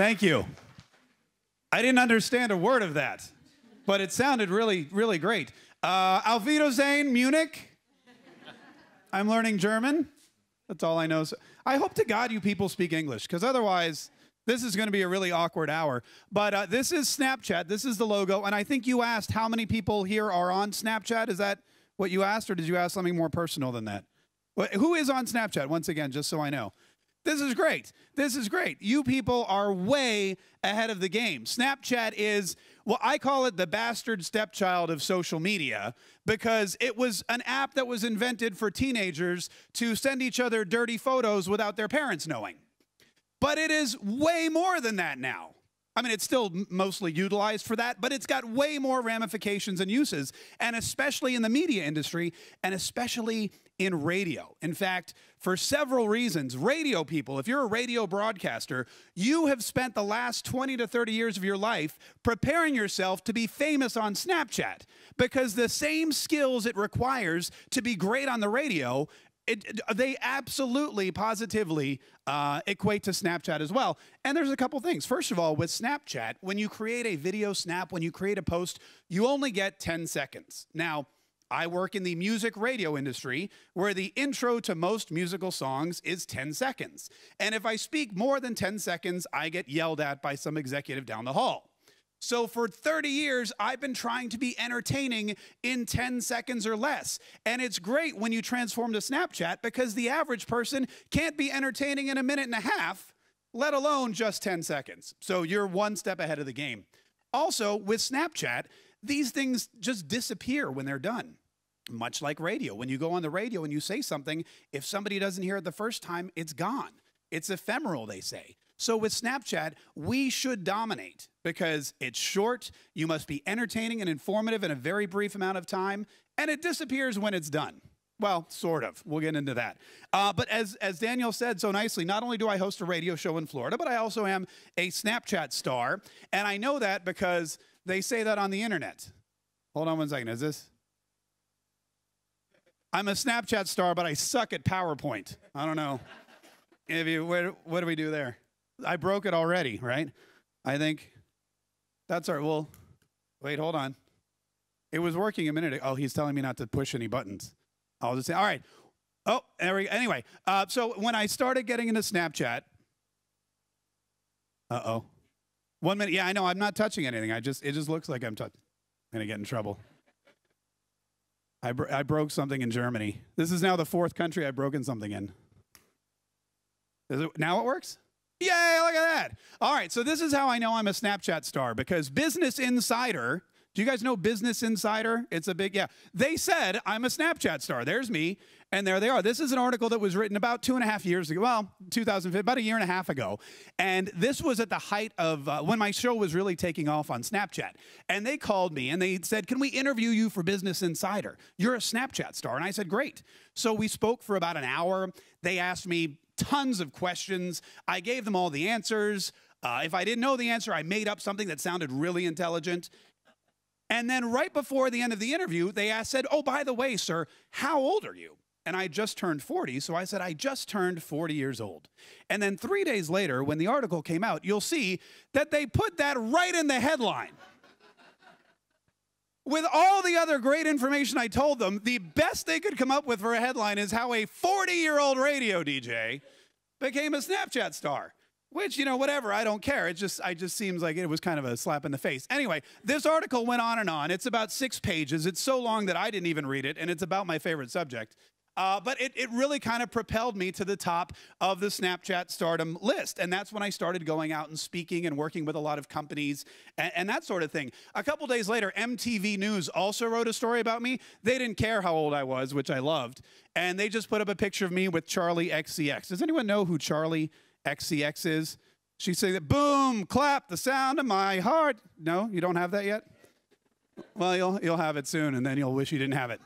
Thank you. I didn't understand a word of that, but it sounded really, really great. Auf Wiedersehen, Munich. I'm learning German. That's all I know. So I hope to God you people speak English, because otherwise this is going to be a really awkward hour. But this is Snapchat. This is the logo. And I think you asked how many people here are on Snapchat. Is that what you asked, or did you ask something more personal than that? Who is on Snapchat, once again, just so I know? This is great. This is great. You people are way ahead of the game. Snapchat is, well, I call it the bastard stepchild of social media, because it was an app that was invented for teenagers to send each other dirty photos without their parents knowing. But it is way more than that now. I mean, it's still mostly utilized for that, but it's got way more ramifications and uses, and especially in the media industry, and especially in radio. In fact, for several reasons, radio people, if you're a radio broadcaster, you have spent the last 20 to 30 years of your life preparing yourself to be famous on Snapchat, because the same skills it requires to be great on the radio, they absolutely, positively equate to Snapchat as well. And there's a couple things. First of all, with Snapchat, when you create a video snap, when you create a post, you only get 10 seconds. Now, I work in the music radio industry, where the intro to most musical songs is 10 seconds. And if I speak more than 10 seconds, I get yelled at by some executive down the hall. So for 30 years, I've been trying to be entertaining in 10 seconds or less. And it's great when you transform to Snapchat, because the average person can't be entertaining in a minute and a half, let alone just 10 seconds. So you're one step ahead of the game. Also, with Snapchat, these things just disappear when they're done. Much like radio. When you go on the radio and you say something, if somebody doesn't hear it the first time, it's gone. It's ephemeral, they say. So with Snapchat, we should dominate, because it's short, you must be entertaining and informative in a very brief amount of time, and it disappears when it's done. Well, sort of. We'll get into that. But as Daniel said so nicely, not only do I host a radio show in Florida, but I also am a Snapchat star, and I know that because they say that on the internet. Hold on one second. Is this? I'm a Snapchat star, but I suck at PowerPoint. I don't know. What do we do there? I broke it already, right? I think that's our, well, wait, hold on. It was working a minute ago. Oh, he's telling me not to push any buttons. I'll just say, all right. Oh, there we go. Anyway, so when I started getting into Snapchat, 1 minute. Yeah, I know. I'm not touching anything. It just looks like I'm going to get in trouble. I broke something in Germany. This is now the 4th country I've broken something in. Now it works? Yay, look at that. All right, so this is how I know I'm a Snapchat star, because Business Insider, do you guys know Business Insider? It's a big, yeah. They said I'm a Snapchat star. There's me, and there they are. This is an article that was written about 2.5 years ago, well, 2005, about a year and a half ago. And this was at the height of when my show was really taking off on Snapchat. And they called me, and they said, can we interview you for Business Insider? You're a Snapchat star. And I said, great. So we spoke for about an hour. They asked me tons of questions. I gave them all the answers. If I didn't know the answer, I made up something that sounded really intelligent. And then right before the end of the interview, they said, oh, by the way, sir, how old are you? And I just turned 40, so I said, I just turned 40 years old. And then 3 days later, when the article came out, you'll see that they put that right in the headline. With all the other great information I told them, the best they could come up with for a headline is how a 40-year-old radio DJ became a Snapchat star. Which, you know, whatever, I don't care. It just seems like it was kind of a slap in the face. Anyway, this article went on and on. It's about 6 pages. It's so long that I didn't even read it, and it's about my favorite subject. But it really kind of propelled me to the top of the Snapchat stardom list. And that's when I started going out and speaking and working with a lot of companies and that sort of thing. A couple days later, MTV News also wrote a story about me. They didn't care how old I was, which I loved. And they just put up a picture of me with Charlie XCX. Does anyone know who Charlie XCX is? She said, that, boom, clap, the sound of my heart. No, you don't have that yet? Well, you'll have it soon, and then you'll wish you didn't have it.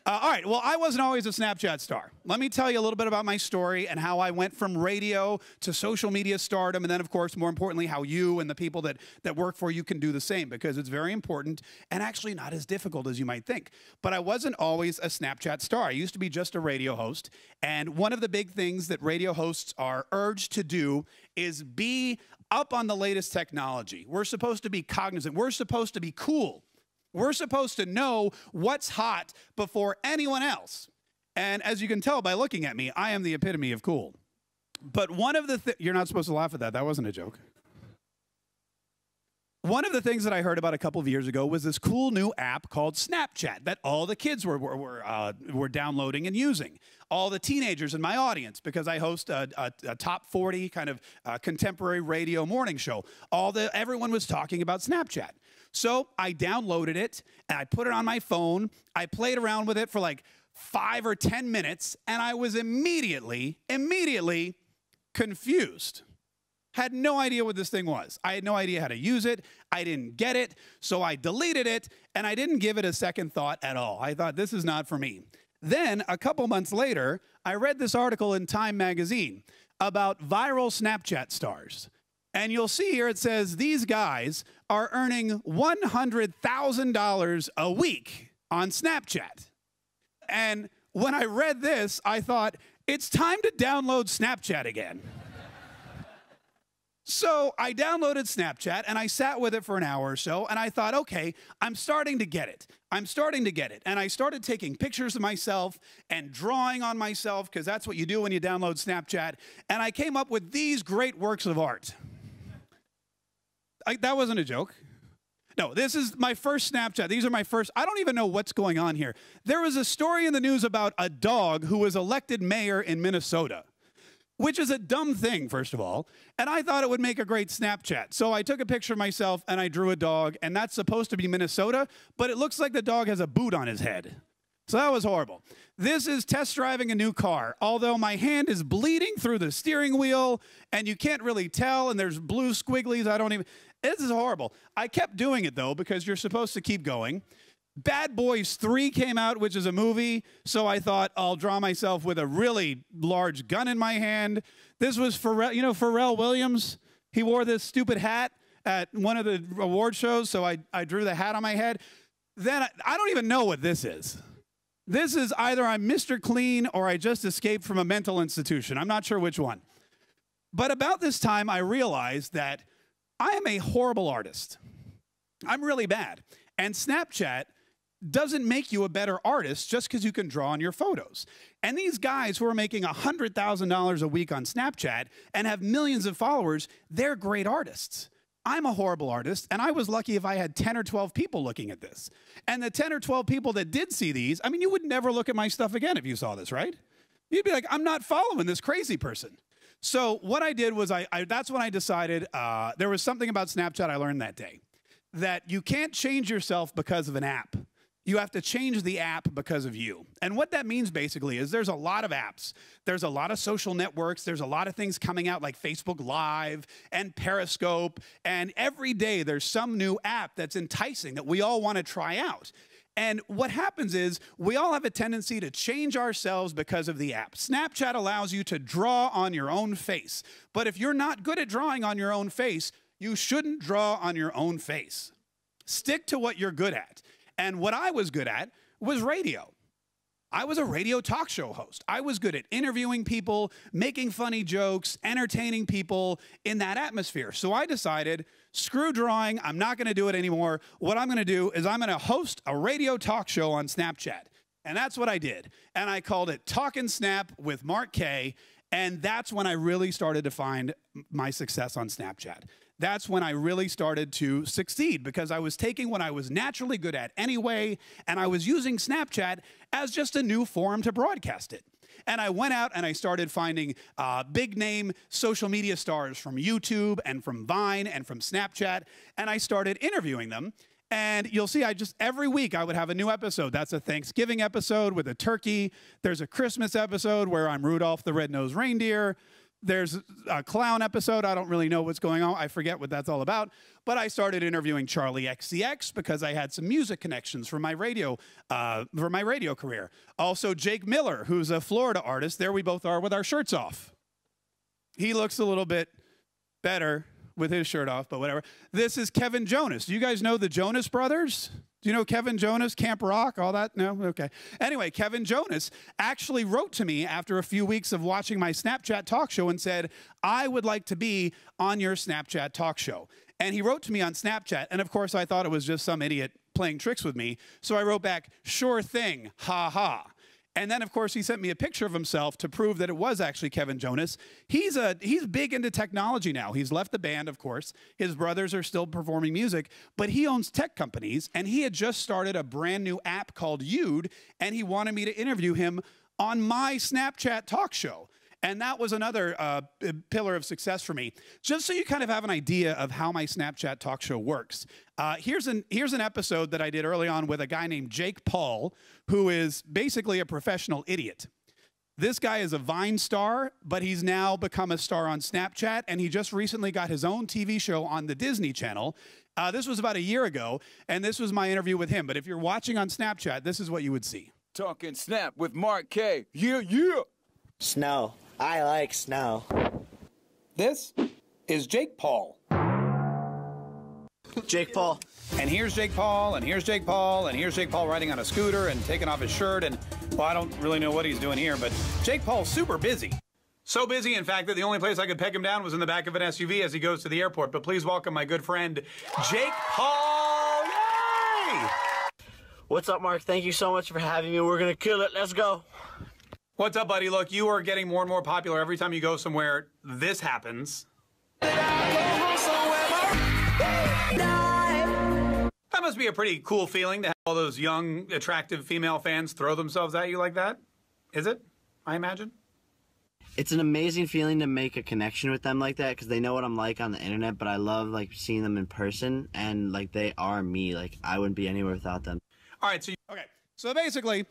All right, well, I wasn't always a Snapchat star. Let me tell you a little bit about my story and how I went from radio to social media stardom, and then, of course, more importantly, how you and the people that work for you can do the same, because it's very important and actually not as difficult as you might think. But I wasn't always a Snapchat star. I used to be just a radio host, and one of the big things that radio hosts are urged to do is be up on the latest technology. We're supposed to be cognizant. We're supposed to be cool. We're supposed to know what's hot before anyone else. And as you can tell by looking at me, I am the epitome of cool. But one of the you're not supposed to laugh at that. That wasn't a joke. One of the things that I heard about a couple of years ago was this cool new app called Snapchat that all the kids were downloading and using. All the teenagers in my audience, because I host a top 40 kind of contemporary radio morning show. Everyone was talking about Snapchat. So I downloaded it and I put it on my phone. I played around with it for like 5 or 10 minutes, and I was immediately confused. Had no idea what this thing was. I had no idea how to use it. I didn't get it, so I deleted it, and I didn't give it a second thought at all. I thought, this is not for me. Then, a couple months later, I read this article in Time magazine about viral Snapchat stars. And you'll see here it says these guys are earning $100,000 a week on Snapchat. And when I read this, I thought, it's time to download Snapchat again. So I downloaded Snapchat, and I sat with it for an hour or so, and I thought, okay, I'm starting to get it. I'm starting to get it. And I started taking pictures of myself and drawing on myself, because that's what you do when you download Snapchat. And I came up with these great works of art. That wasn't a joke. No, this is my first Snapchat. These are my first. I don't even know what's going on here. There was a story in the news about a dog who was elected mayor in Minnesota, which is a dumb thing, first of all. And I thought it would make a great Snapchat. So I took a picture of myself and I drew a dog, and that's supposed to be Minnesota, but it looks like the dog has a boot on his head. So that was horrible. This is test driving a new car, although my hand is bleeding through the steering wheel and you can't really tell, and there's blue squigglies. This is horrible. I kept doing it though, because you're supposed to keep going. Bad Boys 3 came out, which is a movie, so I thought I'll draw myself with a really large gun in my hand. This was Pharrell, you know Pharrell Williams? He wore this stupid hat at one of the award shows, so I drew the hat on my head. Then I don't even know what this is. This is either I'm Mr. Clean or I just escaped from a mental institution. I'm not sure which one. But about this time, I realized that I am a horrible artist. I'm really bad. And Snapchat doesn't make you a better artist just because you can draw on your photos. And these guys who are making $100,000 a week on Snapchat and have millions of followers, they're great artists. I'm a horrible artist, and I was lucky if I had 10 or 12 people looking at this. And the 10 or 12 people that did see these, I mean, you would never look at my stuff again if you saw this, right? You'd be like, I'm not following this crazy person. So what I did was that's when I decided there was something about Snapchat I learned that day, that you can't change yourself because of an app. You have to change the app because of you. And what that means basically is there's a lot of apps. There's a lot of social networks. There's a lot of things coming out like Facebook Live and Periscope. And every day there's some new app that's enticing that we all want to try out. And what happens is we all have a tendency to change ourselves because of the app. Snapchat allows you to draw on your own face. But if you're not good at drawing on your own face, you shouldn't draw on your own face. Stick to what you're good at. And what I was good at was radio. I was a radio talk show host. I was good at interviewing people, making funny jokes, entertaining people in that atmosphere. So I decided, screw drawing, I'm not going to do it anymore. What I'm going to do is I'm going to host a radio talk show on Snapchat. And that's what I did. And I called it Talkin' Snap with Mark Kaye. And that's when I really started to find my success on Snapchat. That's when I really started to succeed, because I was taking what I was naturally good at anyway, and I was using Snapchat as just a new forum to broadcast it. And I went out and I started finding big name social media stars from YouTube and from Vine and from Snapchat, and I started interviewing them. And you'll see, every week I would have a new episode. That's a Thanksgiving episode with a turkey. There's a Christmas episode where I'm Rudolph the Red-Nosed Reindeer. There's a clown episode. I don't really know what's going on. I forget what that's all about. But I started interviewing Charlie XCX because I had some music connections for my radio career. Also, Jake Miller, who's a Florida artist. There we both are with our shirts off. He looks a little bit better with his shirt off, but whatever. This is Kevin Jonas. Do you guys know the Jonas Brothers? Do you know Kevin Jonas, Camp Rock, all that? No? Okay. Anyway, Kevin Jonas actually wrote to me after a few weeks of watching my Snapchat talk show and said, I would like to be on your Snapchat talk show. And he wrote to me on Snapchat, and of course I thought it was just some idiot playing tricks with me. So I wrote back, sure thing, ha ha. And then, of course, he sent me a picture of himself to prove that it was actually Kevin Jonas. He's big into technology now. He's left the band, of course. His brothers are still performing music, but he owns tech companies, and he had just started a brand new app called Yude, and he wanted me to interview him on my Snapchat talk show. And that was another pillar of success for me. Just so you kind of have an idea of how my Snapchat talk show works. Here's an episode that I did early on with a guy named Jake Paul, who is basically a professional idiot. This guy is a Vine star, but he's now become a star on Snapchat, and he just recently got his own TV show on the Disney Channel. This was about a year ago, and this was my interview with him. But if you're watching on Snapchat, this is what you would see. Talking Snap with Mark Kaye. Yeah, yeah. Snow. I like snow. This is Jake Paul. Jake Paul. And here's Jake Paul, and here's Jake Paul, and here's Jake Paul riding on a scooter and taking off his shirt, and, well, I don't really know what he's doing here, but Jake Paul's super busy. So busy, in fact, that the only place I could peg him down was in the back of an SUV as he goes to the airport. But please welcome my good friend, Jake Paul. Yay! What's up, Mark? Thank you so much for having me. We're going to kill it. Let's go. What's up, buddy? Look, you are getting more and more popular every time you go somewhere. This happens. That must be a pretty cool feeling to have all those young, attractive female fans throw themselves at you like that. Is it? I imagine. It's an amazing feeling to make a connection with them like that because they know what I'm like on the internet, but I love like seeing them in person, and like they are me. Like I wouldn't be anywhere without them. All right, so basically,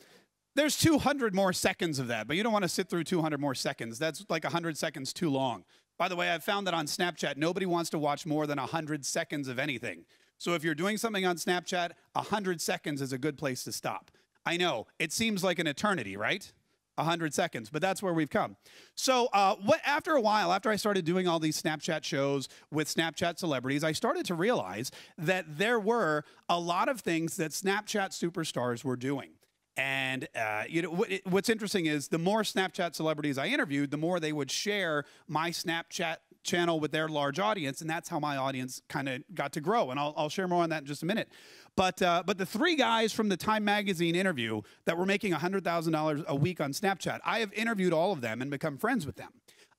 there's 200 more seconds of that, but you don't want to sit through 200 more seconds. That's like 100 seconds too long. By the way, I've found that on Snapchat, nobody wants to watch more than 100 seconds of anything. So if you're doing something on Snapchat, 100 seconds is a good place to stop. I know, it seems like an eternity, right? 100 seconds, but that's where we've come. So after a while, after I started doing all these Snapchat shows with Snapchat celebrities, I started to realize that there were a lot of things that Snapchat superstars were doing. And you know what's interesting is the more Snapchat celebrities I interviewed, the more they would share my Snapchat channel with their large audience, and that's how my audience kind of got to grow. And I'll share more on that in just a minute. But the three guys from the Time Magazine interview that were making $100,000 a week on Snapchat, I have interviewed all of them and become friends with them.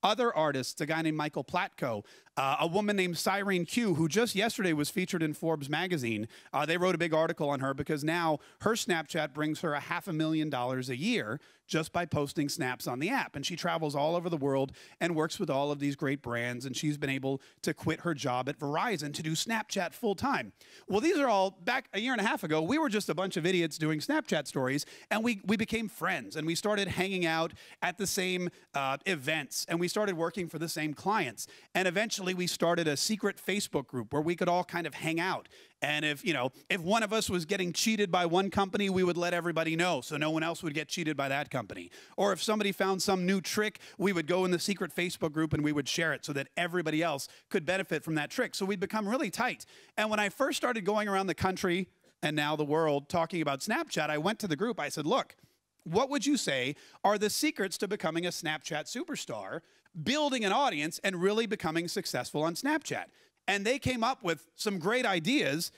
Other artists, a guy named Michael Platko, a woman named Cyrene Q, who just yesterday was featured in Forbes magazine. They wrote a big article on her because now her Snapchat brings her $500,000 a year just by posting snaps on the app. And she travels all over the world and works with all of these great brands. And she's been able to quit her job at Verizon to do Snapchat full time. Well, these are all back a year and a half ago. We were just a bunch of idiots doing Snapchat stories, and we became friends, and we started hanging out at the same events, and we started working for the same clients. And eventually we started a secret Facebook group where we could all kind of hang out. And if one of us was getting cheated by one company, we would let everybody know so no one else would get cheated by that company. Or if somebody found some new trick, we would go in the secret Facebook group and we would share it so that everybody else could benefit from that trick. So we'd become really tight. And when I first started going around the country and now the world talking about Snapchat, I went to the group. I said, look, what would you say are the secrets to becoming a Snapchat superstar, building an audience, and really becoming successful on Snapchat? And they came up with some great ideas,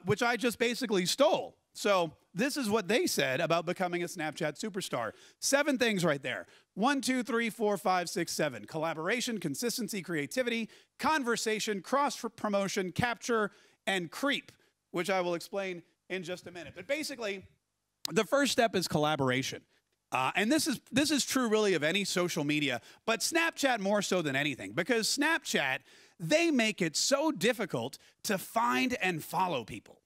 which I just basically stole. So this is what they said about becoming a Snapchat superstar. 7 things right there. 1, 2, 3, 4, 5, 6, 7. Collaboration, consistency, creativity, conversation, cross-promotion, capture, and creep, which I will explain in just a minute. But basically, the first step is collaboration. And this is true really of any social media, but Snapchat more so than anything, because Snapchat, they make it so difficult to find and follow people.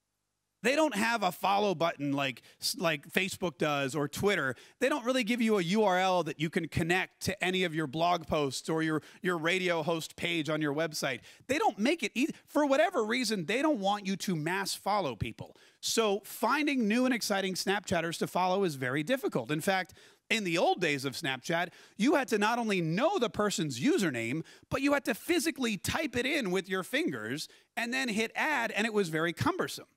They don't have a follow button like Facebook does or Twitter. They don't really give you a URL that you can connect to any of your blog posts or your radio host page on your website. They don't make it easy. For whatever reason, they don't want you to mass follow people. So finding new and exciting Snapchatters to follow is very difficult. In fact, in the old days of Snapchat, you had to not only know the person's username, but you had to physically type it in with your fingers and then hit add, and it was very cumbersome.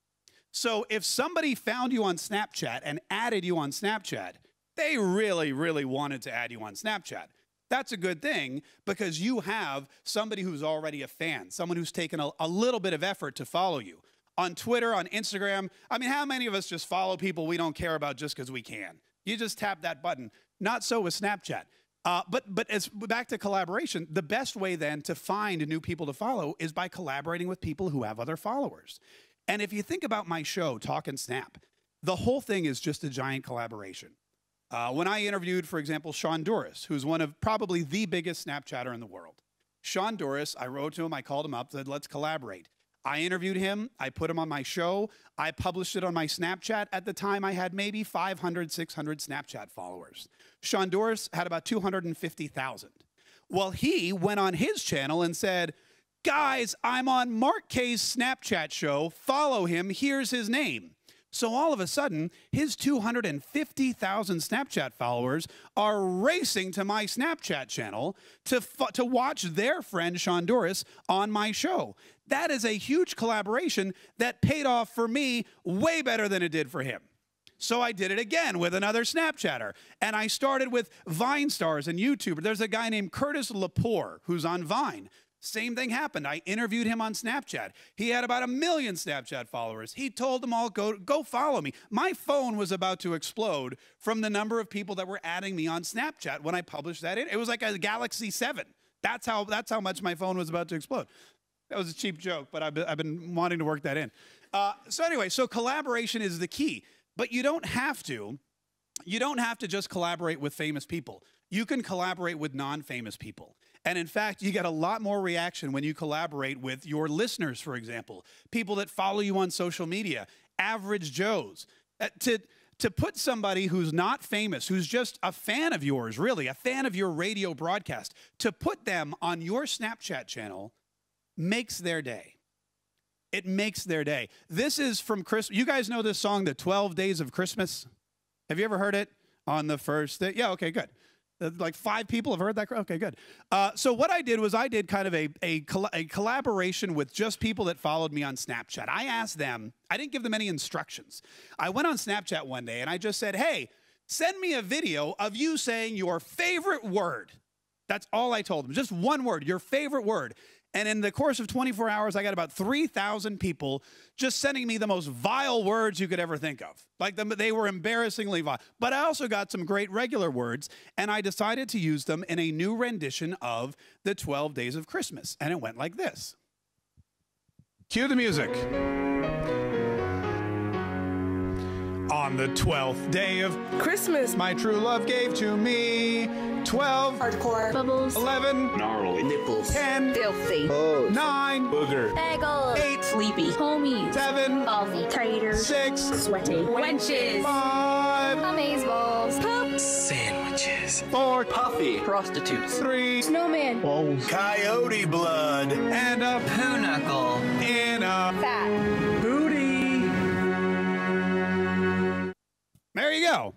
So if somebody found you on Snapchat and added you on Snapchat, they really, really wanted to add you on Snapchat. That's a good thing because you have somebody who's already a fan, someone who's taken a little bit of effort to follow you. On Twitter, on Instagram, I mean, how many of us just follow people we don't care about just because we can? You just tap that button. Not so with Snapchat. But as back to collaboration, the best way then to find new people to follow is by collaborating with people who have other followers. And if you think about my show, Talk and Snap, the whole thing is just a giant collaboration. When I interviewed, for example, Sean Doris, who's one of probably the biggest Snapchatter in the world. Sean Doris, I wrote to him, I called him up, said, let's collaborate. I interviewed him, I put him on my show, I published it on my Snapchat. At the time, I had maybe 500, 600 Snapchat followers. Sean Doris had about 250,000. Well, he went on his channel and said, guys, I'm on Mark Kaye's Snapchat show. Follow him. Here's his name. So all of a sudden, his 250,000 Snapchat followers are racing to my Snapchat channel to watch their friend Sean Doris on my show. That is a huge collaboration that paid off for me way better than it did for him. So I did it again with another Snapchatter. And I started with Vine stars and YouTubers. There's a guy named Curtis Lepore who's on Vine. Same thing happened. I interviewed him on Snapchat. He had about 1 million Snapchat followers. He told them all, go follow me. My phone was about to explode from the number of people that were adding me on Snapchat when I published that. It was like a Galaxy 7. That's how much my phone was about to explode. That was a cheap joke, but I've been wanting to work that in. So anyway, so collaboration is the key. But you don't have to just collaborate with famous people. You can collaborate with non-famous people. And in fact, you get a lot more reaction when you collaborate with your listeners, for example, people that follow you on social media, average Joes. To put somebody who's not famous, who's just a fan of yours, really, a fan of your radio broadcast, to put them on your Snapchat channel makes their day. It makes their day. This is from Christmas. You guys know this song, The 12 Days of Christmas? Have you ever heard it? On the first day? Yeah, okay, good. Like 5 people have heard that? Okay, good. So what I did was I did kind of a collaboration with just people that followed me on Snapchat. I asked them, I didn't give them any instructions. I went on Snapchat one day and I just said, hey, send me a video of you saying your favorite word. That's all I told them. Just one word, your favorite word. And in the course of 24 hours, I got about 3,000 people just sending me the most vile words you could ever think of. Like they were embarrassingly vile. But I also got some great regular words, and I decided to use them in a new rendition of the 12 Days of Christmas. And it went like this. Cue the music. On the 12th day of Christmas, my true love gave to me 12 hardcore, bubbles, 11 gnarly, nipples, 10 filthy, 9 booger, bagel, 8 sleepy, homies, 7 ballsy, tighter, 6 sweaty, wenches, 5 amazeballs, pups, sandwiches, 4 puffy, prostitutes, 3 snowman, balls, coyote blood, and a pinnacle, in a fat, booty. There you go.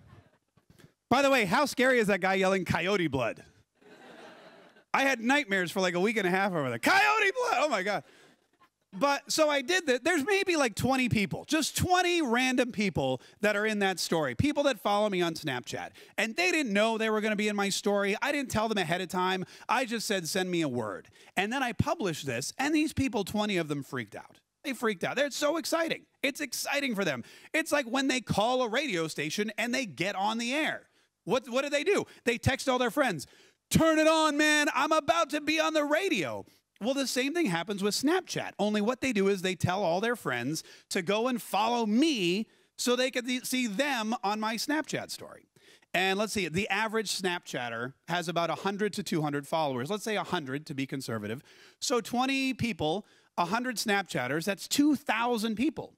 By the way, how scary is that guy yelling coyote blood? I had nightmares for like a week and a half over that. Coyote blood! Oh my God. But so I did that. There's maybe like 20 people, just 20 random people that are in that story. People that follow me on Snapchat. And they didn't know they were going to be in my story. I didn't tell them ahead of time. I just said, send me a word. And then I published this, and these people, 20 of them freaked out. They freaked out. They're so exciting. It's exciting for them. It's like when they call a radio station and they get on the air. What do? They text all their friends. Turn it on, man. I'm about to be on the radio. Well, the same thing happens with Snapchat. Only what they do is they tell all their friends to go and follow me so they can see them on my Snapchat story. And let's see, the average Snapchatter has about 100 to 200 followers. Let's say 100 to be conservative. So 20 people, 100 Snapchatters, that's 2,000 people.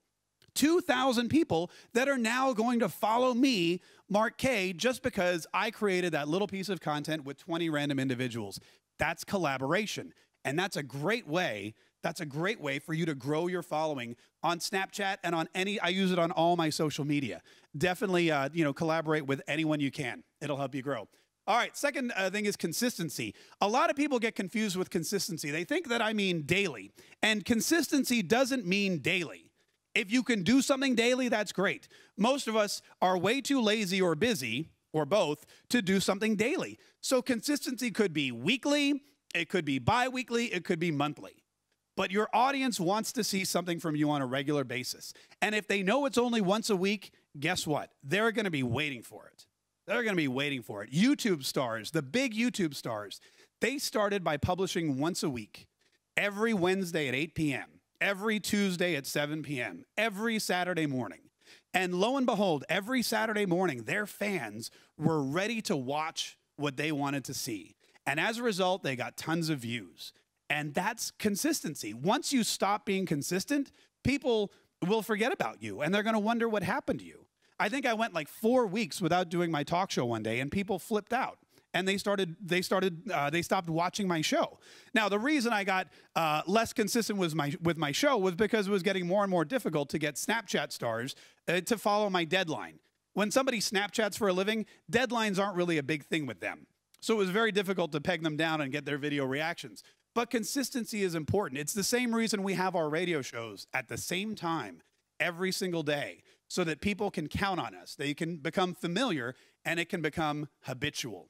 2,000 people that are now going to follow me, Mark Kaye, just because I created that little piece of content with 20 random individuals. That's collaboration. And that's a great way. That's a great way for you to grow your following on Snapchat and on I use it on all my social media. Definitely, collaborate with anyone you can. It'll help you grow. All right, second thing is consistency. A lot of people get confused with consistency. They think that I mean daily, and consistency doesn't mean daily. If you can do something daily, that's great. Most of us are way too lazy or busy, or both, to do something daily. So consistency could be weekly, it could be bi-weekly, it could be monthly. But your audience wants to see something from you on a regular basis. And if they know it's only once a week, guess what? They're going to be waiting for it. They're going to be waiting for it. YouTube stars, the big YouTube stars, they started by publishing once a week, every Wednesday at 8 p.m., every Tuesday at 7 p.m., every Saturday morning. And lo and behold, every Saturday morning, their fans were ready to watch what they wanted to see. And as a result, they got tons of views. And that's consistency. Once you stop being consistent, people will forget about you, and they're going to wonder what happened to you. I think I went like 4 weeks without doing my talk show one day, and people flipped out, and they stopped watching my show. Now, the reason I got less consistent with my show was because it was getting more and more difficult to get Snapchat stars to follow my deadline. When somebody Snapchats for a living, deadlines aren't really a big thing with them. So it was very difficult to peg them down and get their video reactions. But consistency is important. It's the same reason we have our radio shows at the same time every single day, so that people can count on us. They can become familiar, and it can become habitual.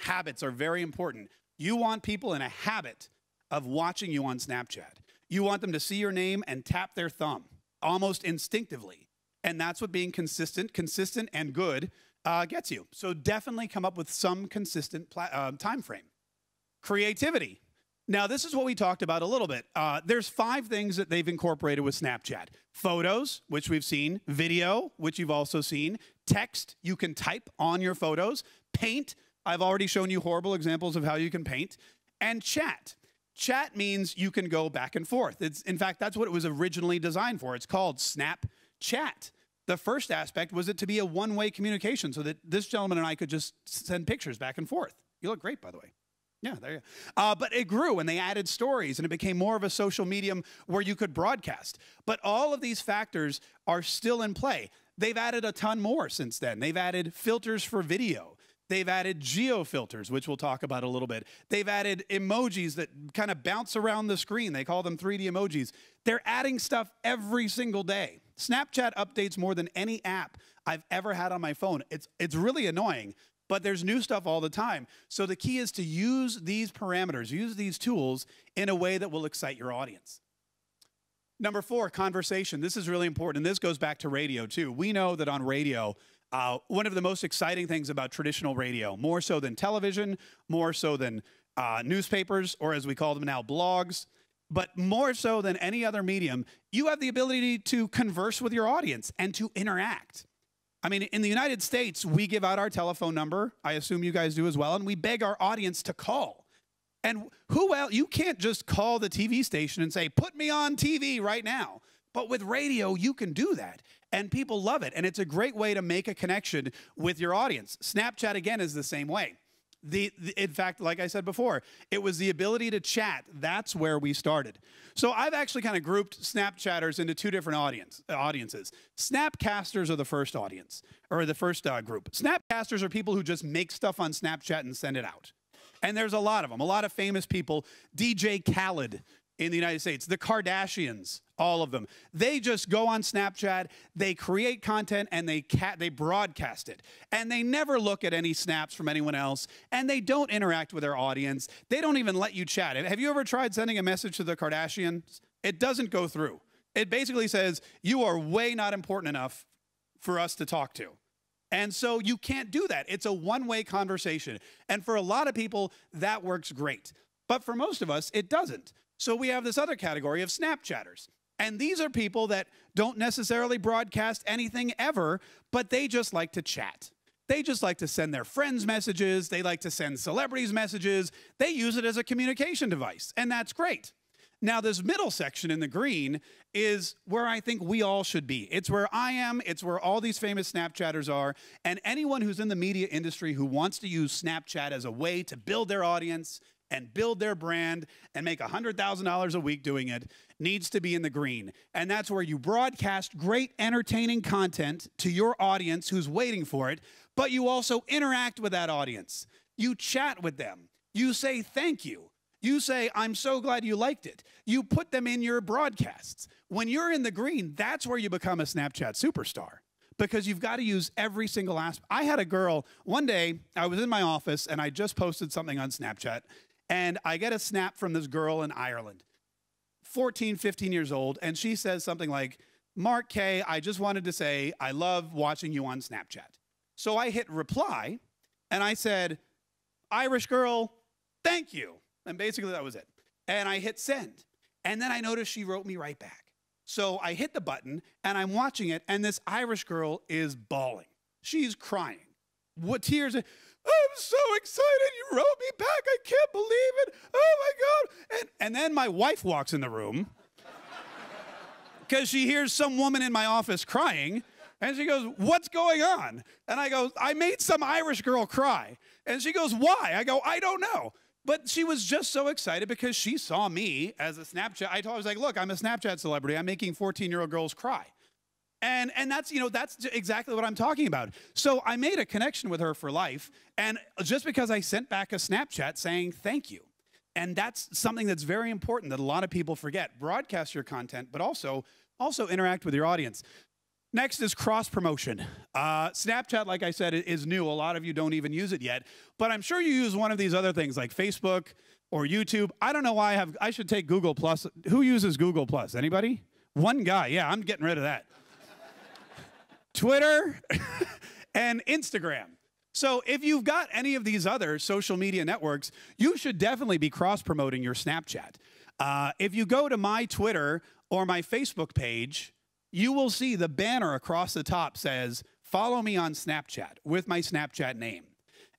Habits are very important. You want people in a habit of watching you on Snapchat. You want them to see your name and tap their thumb almost instinctively. And that's what being consistent and good gets you. So definitely come up with some consistent time frame. Creativity. Now, this is what we talked about a little bit. There's 5 things that they've incorporated with Snapchat. Photos, which we've seen. Video, which you've also seen. Text, you can type on your photos. Paint, I've already shown you horrible examples of how you can paint. And chat. Chat means you can go back and forth. In fact, that's what it was originally designed for. It's called Snapchat. The first aspect was it to be a one-way communication so that this gentleman and I could just send pictures back and forth. You look great, by the way. Yeah, there you go. But it grew, and they added stories, and it became more of a social medium where you could broadcast. But all of these factors are still in play. They've added a ton more since then. They've added filters for video. They've added geo filters, which we'll talk about a little bit. They've added emojis that kind of bounce around the screen. They call them 3D emojis. They're adding stuff every single day. Snapchat updates more than any app I've ever had on my phone. It's really annoying. But there's new stuff all the time. So the key is to use these parameters, use these tools in a way that will excite your audience. Number 4, conversation. This is really important, and this goes back to radio too. We know that on radio, one of the most exciting things about traditional radio, more so than television, more so than newspapers, or as we call them now, blogs, but more so than any other medium, you have the ability to converse with your audience and to interact. I mean, in the United States, we give out our telephone number. I assume you guys do as well. And we beg our audience to call. And who else? You can't just call the TV station and say, put me on TV right now. But with radio, you can do that. And people love it. And it's a great way to make a connection with your audience. Snapchat, again, is the same way. In fact, like I said before, it was the ability to chat. That's where we started. So I've actually kind of grouped Snapchatters into 2 different audiences. Snapcasters are the first audience, or the first group. Snapcasters are people who just make stuff on Snapchat and send it out. And there's a lot of them, a lot of famous people. DJ Khaled in the United States, the Kardashians, all of them. They just go on Snapchat, they create content, and they broadcast it. And they never look at any snaps from anyone else, and they don't interact with their audience. They don't even let you chat. Have you ever tried sending a message to the Kardashians? It doesn't go through. It basically says, you are way not important enough for us to talk to. And so you can't do that. It's a one-way conversation. And for a lot of people, that works great. But for most of us, it doesn't. So we have this other category of Snapchatters. And these are people that don't necessarily broadcast anything ever, but they just like to chat. They just like to send their friends messages. They like to send celebrities messages. They use it as a communication device, and that's great. Now, this middle section in the green is where I think we all should be. It's where I am. It's where all these famous Snapchatters are. And anyone who's in the media industry who wants to use Snapchat as a way to build their audience and build their brand and make $100,000 a week doing it needs to be in the green. And that's where you broadcast great entertaining content to your audience who's waiting for it, but you also interact with that audience. You chat with them. You say thank you. You say, I'm so glad you liked it. You put them in your broadcasts. When you're in the green, that's where you become a Snapchat superstar, because you've got to use every single aspect. I had a girl, one day, I was in my office, and I just posted something on Snapchat, and I get a snap from this girl in Ireland, 14, 15 years old, and she says something like, Mark Kaye, I just wanted to say I love watching you on Snapchat. So I hit reply, and I said, Irish girl, thank you. And basically that was it. And I hit send. And then I noticed she wrote me right back. So I hit the button, and I'm watching it, and this Irish girl is bawling. She's crying. What tears? I'm so excited. You wrote me back. I can't believe it. Oh, my God. And then my wife walks in the room because she hears some woman in my office crying. And she goes, what's going on? And I go, I made some Irish girl cry. And she goes, why? I go, I don't know. But she was just so excited because she saw me as a Snapchat. I told her, I was like, look, I'm a Snapchat celebrity. I'm making 14-year-old girls cry. And that's, that's exactly what I'm talking about. So I made a connection with her for life. And just because I sent back a Snapchat saying thank you. And that's something that's very important that a lot of people forget. Broadcast your content, but also interact with your audience. Next is cross-promotion. Snapchat, like I said, is new. A lot of you don't even use it yet. But I'm sure you use one of these other things like Facebook or YouTube. I don't know why I should take Google+. Who uses Google+? Anybody? One guy. Yeah, I'm getting rid of that. Twitter and Instagram. So if you've got any of these other social media networks, you should definitely be cross-promoting your Snapchat. If you go to my Twitter or my Facebook page, you will see the banner across the top says, follow me on Snapchat with my Snapchat name.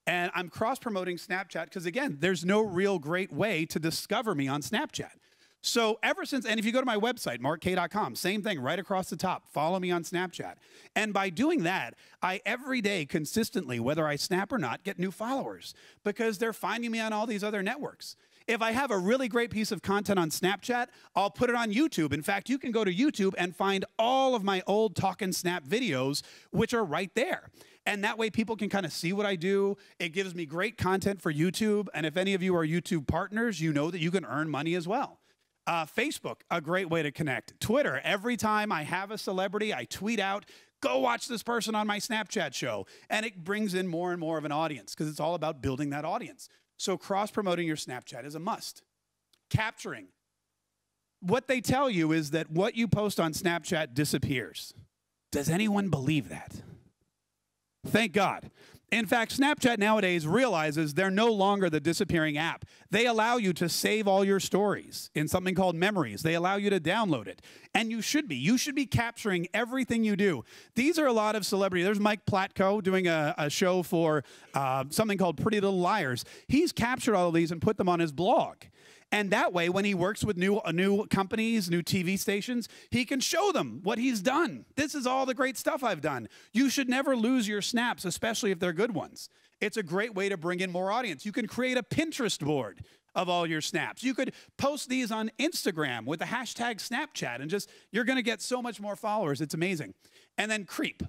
And I'm cross-promoting Snapchat because, again, there's no real great way to discover me on Snapchat. So ever since, and if you go to my website, markkaye.com, same thing right across the top, follow me on Snapchat. And by doing that, I every day consistently, whether I snap or not, get new followers because they're finding me on all these other networks. If I have a really great piece of content on Snapchat, I'll put it on YouTube. In fact, you can go to YouTube and find all of my old Talkin' Snap videos, which are right there. And that way people can kind of see what I do. It gives me great content for YouTube. And if any of you are YouTube partners, you know that you can earn money as well. Facebook, a great way to connect. Twitter, every time I have a celebrity, I tweet out, go watch this person on my Snapchat show. And it brings in more and more of an audience because it's all about building that audience. So cross-promoting your Snapchat is a must. Capturing. What they tell you is that what you post on Snapchat disappears. Does anyone believe that? Thank God. In fact, Snapchat nowadays realizes they're no longer the disappearing app. They allow you to save all your stories in something called memories. They allow you to download it. And you should be. You should be capturing everything you do. These are a lot of celebrities. There's Mike Platko doing a show for something called Pretty Little Liars. He's captured all of these and put them on his blog. And that way, when he works with new companies, new TV stations, he can show them what he's done. This is all the great stuff I've done. You should never lose your snaps, especially if they're good ones. It's a great way to bring in more audience. You can create a Pinterest board of all your snaps. You could post these on Instagram with the hashtag Snapchat, and you're going to get so much more followers. It's amazing. And then creep.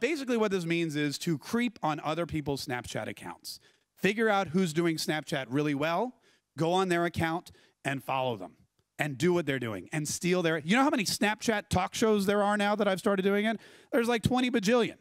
Basically what this means is to creep on other people's Snapchat accounts. Figure out who's doing Snapchat really well. Go on their account and follow them and do what they're doing and steal their... You know how many Snapchat talk shows there are now that I've started doing it? There's like 20 bajillion.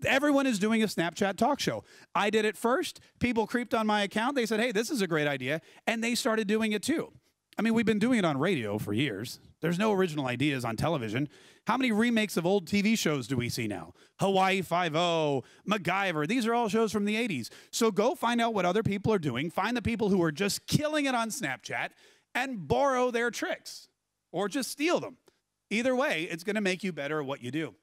Everyone is doing a Snapchat talk show. I did it first. People creeped on my account. They said, hey, this is a great idea. And they started doing it too. I mean, we've been doing it on radio for years. There's no original ideas on television. How many remakes of old TV shows do we see now? Hawaii Five-0, MacGyver. These are all shows from the 80s. So go find out what other people are doing. Find the people who are just killing it on Snapchat and borrow their tricks or just steal them. Either way, it's going to make you better at what you do.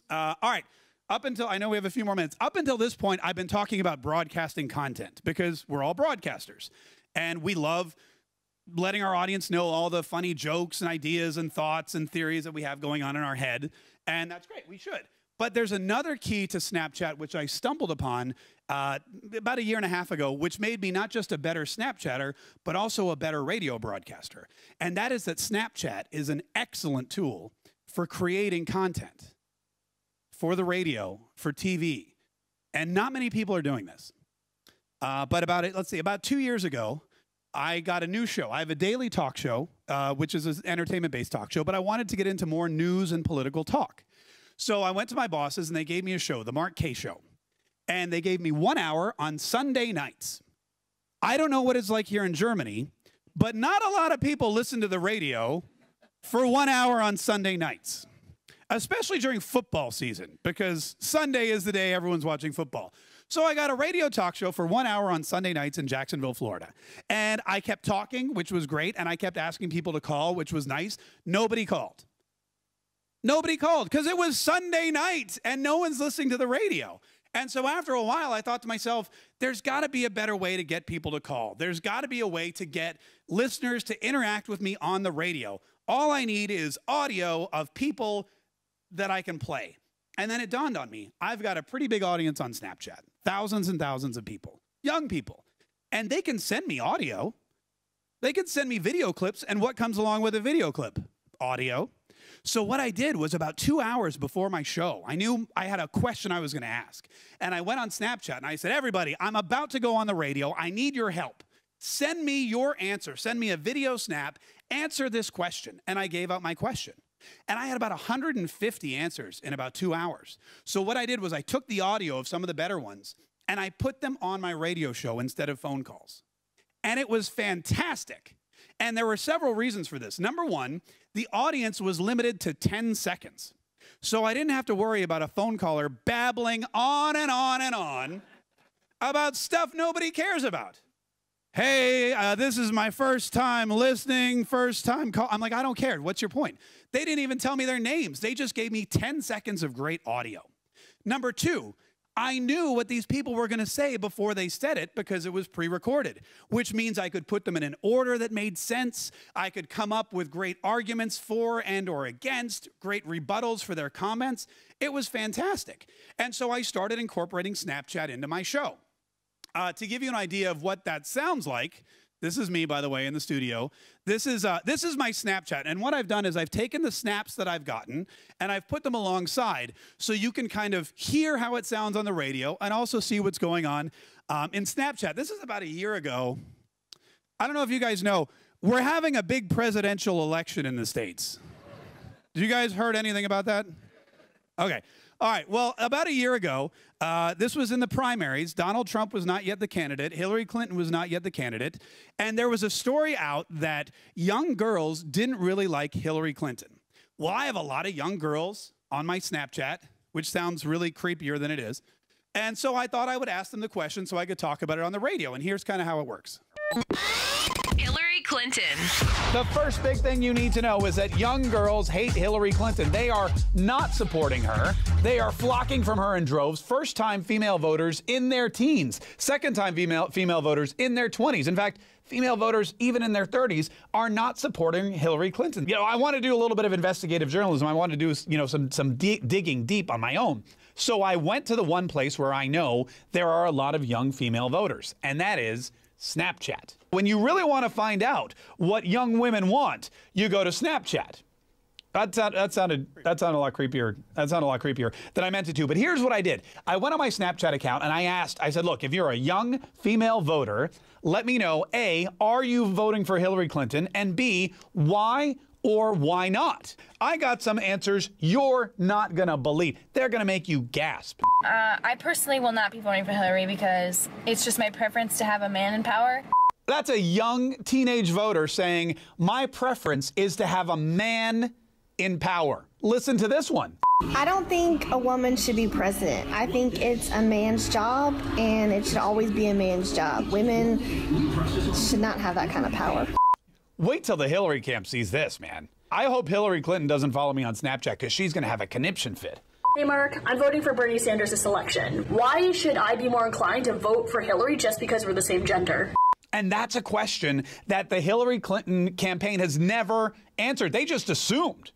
All right. I know we have a few more minutes. Up until this point, I've been talking about broadcasting content because we're all broadcasters. And we love letting our audience know all the funny jokes and ideas and thoughts and theories that we have going on in our head. And that's great. We should. But there's another key to Snapchat, which I stumbled upon about a year and a half ago, which made me not just a better Snapchatter, but also a better radio broadcaster. And that is that Snapchat is an excellent tool for creating content for the radio, for TV. And not many people are doing this. But about 2 years ago, I got a new show. I have a daily talk show, which is an entertainment-based talk show, but I wanted to get into more news and political talk. So I went to my bosses, and they gave me a show, The Mark Kaye Show. And they gave me 1 hour on Sunday nights. I don't know what it's like here in Germany, but not a lot of people listen to the radio for 1 hour on Sunday nights, especially during football season, because Sunday is the day everyone's watching football. So I got a radio talk show for 1 hour on Sunday nights in Jacksonville, Florida. And I kept talking, which was great, and I kept asking people to call, which was nice. Nobody called. Nobody called because it was Sunday night and no one's listening to the radio. And so after a while, I thought to myself, there's got to be a better way to get people to call. There's got to be a way to get listeners to interact with me on the radio. All I need is audio of people that I can play. And then it dawned on me, I've got a pretty big audience on Snapchat, thousands and thousands of people, young people, and they can send me audio. They can send me video clips, and what comes along with a video clip? Audio. So what I did was about 2 hours before my show, I knew I had a question I was going to ask. And I went on Snapchat and I said, everybody, I'm about to go on the radio. I need your help. Send me your answer. Send me a video snap. Answer this question. And I gave out my question. And I had about 150 answers in about 2 hours. So what I did was I took the audio of some of the better ones and I put them on my radio show instead of phone calls. And it was fantastic. And there were several reasons for this. Number one, the audience was limited to 10 seconds. So I didn't have to worry about a phone caller babbling on and on and on about stuff nobody cares about. Hey, this is my first time listening, first time call. I'm like, I don't care. What's your point? They didn't even tell me their names. They just gave me 10 seconds of great audio. Number two, I knew what these people were going to say before they said it because it was pre-recorded, which means I could put them in an order that made sense. I could come up with great arguments for and or against, great rebuttals for their comments. It was fantastic. And so I started incorporating Snapchat into my show. To give you an idea of what that sounds like, this is me, by the way, in the studio. This is my Snapchat. And what I've done is I've taken the snaps that I've gotten and I've put them alongside so you can kind of hear how it sounds on the radio and also see what's going on in Snapchat. This is about a year ago. I don't know if you guys know, we're having a big presidential election in the States. Did you guys heard anything about that? Okay. All right. Well, about a year ago, this was in the primaries. Donald Trump was not yet the candidate. Hillary Clinton was not yet the candidate. And there was a story out that young girls didn't really like Hillary Clinton. Well, I have a lot of young girls on my Snapchat, which sounds really creepier than it is. And so I thought I would ask them the question so I could talk about it on the radio. And here's kind of how it works. Hillary Clinton. The first big thing you need to know is that young girls hate Hillary Clinton. They are not supporting her. They are flocking from her in droves. First-time female voters in their teens. Second-time female voters in their 20s. In fact, female voters, even in their 30s, are not supporting Hillary Clinton. You know, I want to do a little bit of investigative journalism. I want to do, you know, some digging deep on my own. So I went to the one place where I know there are a lot of young female voters, and that is Snapchat. When you really want to find out what young women want, you go to Snapchat. That sounded a lot creepier. That sounded a lot creepier than I meant it to. But here's what I did. I went on my Snapchat account and I said, look, if you're a young female voter, let me know, A, are you voting for Hillary Clinton? And B, why or why not? I got some answers you're not gonna believe. They're gonna make you gasp. I personally will not be voting for Hillary because it's just my preference to have a man in power. That's a young teenage voter saying, my preference is to have a man in power. Listen to this one. I don't think a woman should be president. I think it's a man's job, and it should always be a man's job. Women should not have that kind of power. Wait till the Hillary camp sees this, man. I hope Hillary Clinton doesn't follow me on Snapchat because she's going to have a conniption fit. Hey Mark, I'm voting for Bernie Sanders' election. Why should I be more inclined to vote for Hillary just because we're the same gender? And that's a question that the Hillary Clinton campaign has never answered. They just assumed.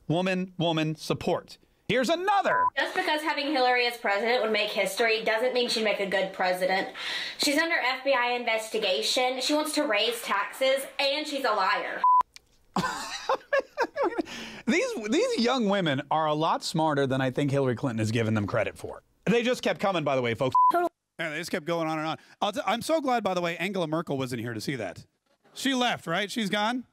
Woman support. Here's another. Just because having Hillary as president would make history doesn't mean she'd make a good president. She's under FBI investigation. She wants to raise taxes, and she's a liar. These young women are a lot smarter than I think Hillary Clinton has given them credit for. They just kept coming, by the way, folks. Yeah, they just kept going on and on. I'm so glad, by the way, Angela Merkel wasn't here to see that. She left, right? She's gone?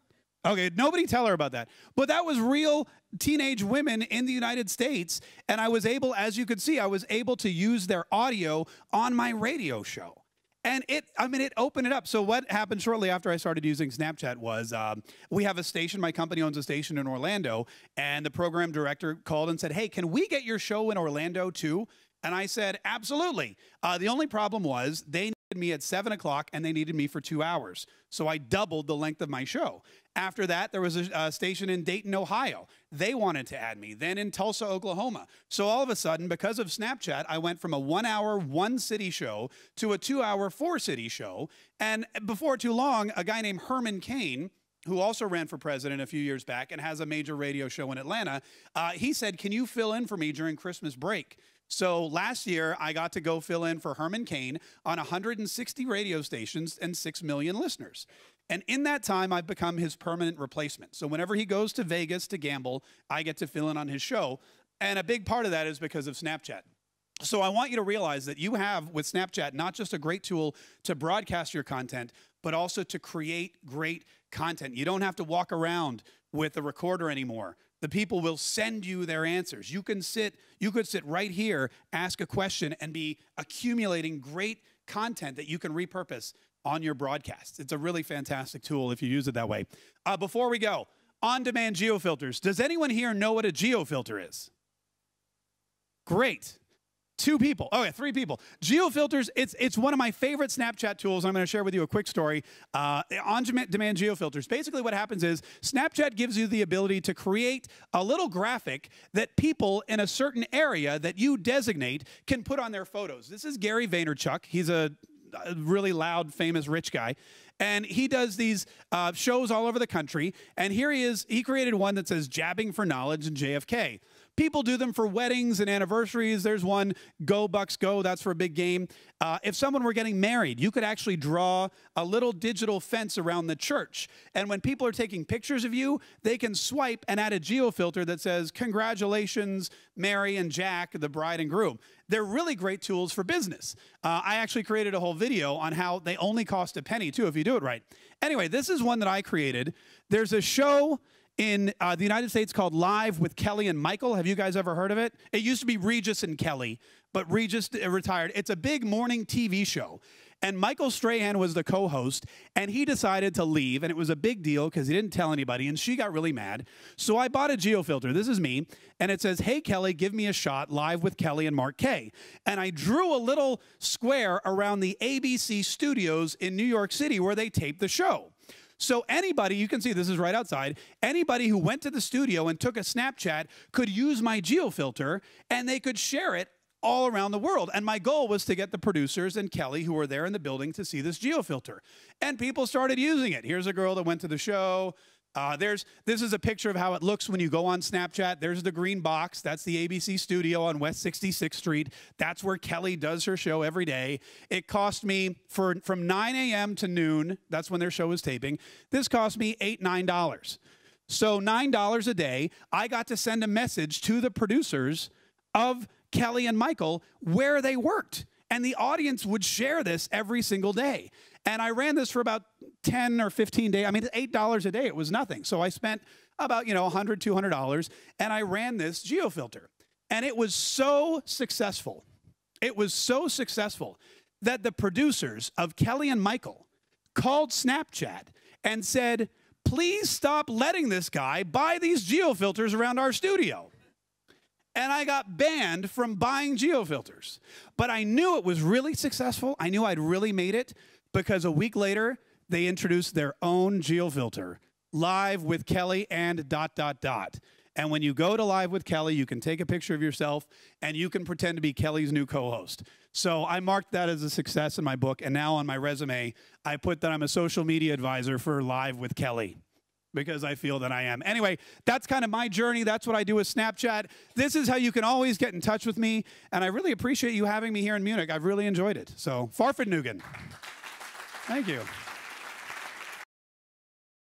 Okay, nobody tell her about that. But that was real teenage women in the United States, and I was able, as you could see, I was able to use their audio on my radio show. And it opened it up. So what happened shortly after I started using Snapchat was we have a station, my company owns a station in Orlando, and the program director called and said, hey, can we get your show in Orlando too? And I said, absolutely. The only problem was they needed me at 7 o'clock and they needed me for 2 hours. So I doubled the length of my show. After that, there was a station in Dayton, Ohio. They wanted to add me. Then in Tulsa, Oklahoma. So all of a sudden, because of Snapchat, I went from a 1 hour, 1 city show to a 2 hour, 4 city show. And before too long, a guy named Herman Cain, who also ran for president a few years back and has a major radio show in Atlanta, he said, can you fill in for me during Christmas break? So last year, I got to go fill in for Herman Cain on 160 radio stations and 6 million listeners. And in that time, I've become his permanent replacement. So whenever he goes to Vegas to gamble, I get to fill in on his show. And a big part of that is because of Snapchat. So I want you to realize that you have, with Snapchat, not just a great tool to broadcast your content, but also to create great content. You don't have to walk around with a recorder anymore. The people will send you their answers. You could sit right here, ask a question, and be accumulating great content that you can repurpose on your broadcasts. It's a really fantastic tool if you use it that way. Before we go, on-demand geofilters. Does anyone here know what a geofilter is? Great. 2 people. Oh, yeah, 3 people. Geofilters, it's one of my favorite Snapchat tools. I'm going to share with you a quick story. On-demand geofilters. Basically what happens is Snapchat gives you the ability to create a little graphic that people in a certain area that you designate can put on their photos. This is Gary Vaynerchuk. He's a really loud, famous, rich guy. And he does these shows all over the country. And here he is. He created one that says Jabbing for Knowledge in JFK. People do them for weddings and anniversaries. There's one, Go Bucks Go. That's for a big game. If someone were getting married, you could actually draw a little digital fence around the church. And when people are taking pictures of you, they can swipe and add a geofilter that says, congratulations, Mary and Jack, the bride and groom. They're really great tools for business. I actually created a whole video on how they only cost a penny, too, if you do it right. Anyway, this is one that I created. There's a show in the United States called Live with Kelly and Michael. Have you guys ever heard of it? It used to be Regis and Kelly, but Regis retired. It's a big morning TV show. And Michael Strahan was the co-host, and he decided to leave, and it was a big deal because he didn't tell anybody, and she got really mad. So I bought a geofilter. This is me, and it says, hey, Kelly, give me a shot, Live with Kelly and Mark Kaye. And I drew a little square around the ABC studios in New York City where they taped the show. So anybody, you can see this is right outside, anybody who went to the studio and took a Snapchat could use my geofilter, and they could share it all around the world. And my goal was to get the producers and Kelly, who were there in the building, to see this geofilter. And people started using it. Here's a girl that went to the show. This is a picture of how it looks when you go on Snapchat. There's the green box. That's the ABC studio on West 66th Street. That's where Kelly does her show every day. It cost me, from 9 a.m. to noon, that's when their show was taping, this cost me $9. So $9 a day, I got to send a message to the producers of Kelly and Michael where they worked. And the audience would share this every single day. And I ran this for about 10 or 15 days. I mean, $8 a day, it was nothing. So I spent about, $100, $200, and I ran this geofilter. And it was so successful. It was so successful that the producers of Kelly and Michael called Snapchat and said, please stop letting this guy buy these geofilters around our studio. And I got banned from buying geofilters. But I knew it was really successful. I knew I'd really made it because a week later, they introduced their own geofilter, Live with Kelly and ... And when you go to Live with Kelly, you can take a picture of yourself and you can pretend to be Kelly's new co-host. So I marked that as a success in my book. And now on my resume, I put that I'm a social media advisor for Live with Kelly, because I feel that I am. Anyway, that's kind of my journey. That's what I do with Snapchat. This is how you can always get in touch with me. And I really appreciate you having me here in Munich. I've really enjoyed it. So, Farfennugen. Thank you.